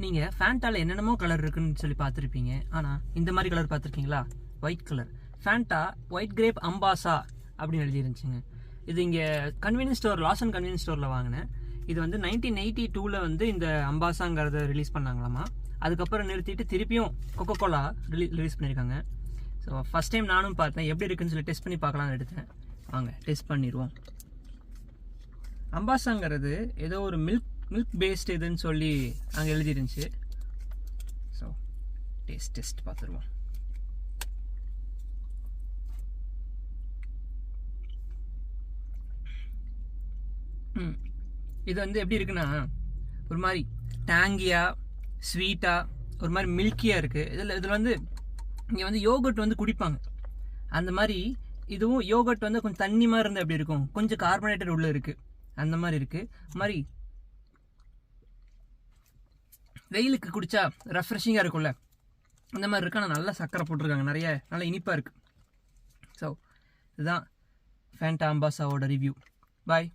நீங்கள் ஃபேண்டாவில் என்னென்னமோ கலர் இருக்குன்னு சொல்லி பார்த்துருப்பீங்க. ஆனால் இந்த மாதிரி கலர் பார்த்துருக்கீங்களா? White colour Fanta white grape அம்பாசா அப்படின்னு எழுதிருந்துச்சுங்க. இது இங்கே கன்வீனியன்ஸ் ஸ்டோர், லாசன் கன்வீனியன்ஸ் ஸ்டோரில் வாங்கினேன். இது வந்து 1982 வந்து இந்த அம்பாசாங்கிறத ரிலீஸ் பண்ணாங்களாமா. அதுக்கப்புறம் நிறுத்திட்டு திருப்பியும் கொக்கோ கோலா ரிலீஸ் பண்ணியிருக்காங்க. ஸோ ஃபஸ்ட் டைம் நானும் பார்த்தேன், எப்படி இருக்குன்னு சொல்லி டெஸ்ட் பண்ணி பார்க்கலான்னு எடுத்தேன். வாங்க டெஸ்ட் பண்ணிடுவோம். அம்பாசாங்கிறது ஏதோ ஒரு மில்க் பேஸ்ட் இதுன்னு சொல்லி அங்கே எழுதிருந்துச்சு. ஸோ டெஸ்ட் பார்த்துருவோம். இது வந்து எப்படி இருக்குன்னா, ஒரு மாதிரி டேங்கியாக ஸ்வீட்டாக ஒரு மாதிரி மில்கியாக இருக்குது. இதில் வந்து இங்கே வந்து யோகர்ட் வந்து குடிப்பாங்க அந்த மாதிரி. இதுவும் யோகர்ட் வந்து கொஞ்சம் தண்ணி மாதிரி இருந்தால் எப்படி இருக்கும், கொஞ்சம் கார்பனேட்டட் உள்ளே இருக்குது, அந்த மாதிரி இருக்குது. மாதிரி வெயிலுக்கு குடித்தா ரெஃப்ரெஷிங்காக இருக்கும்ல, அந்த மாதிரி இருக்கு. ஆனால் நல்லா சக்கரை போட்டிருக்காங்க, நிறைய நல்லா இனிப்பாக இருக்குது. ஸோ இதுதான் ஃபேண்டா அம்பாசாவோட ரிவ்யூ. பாய்.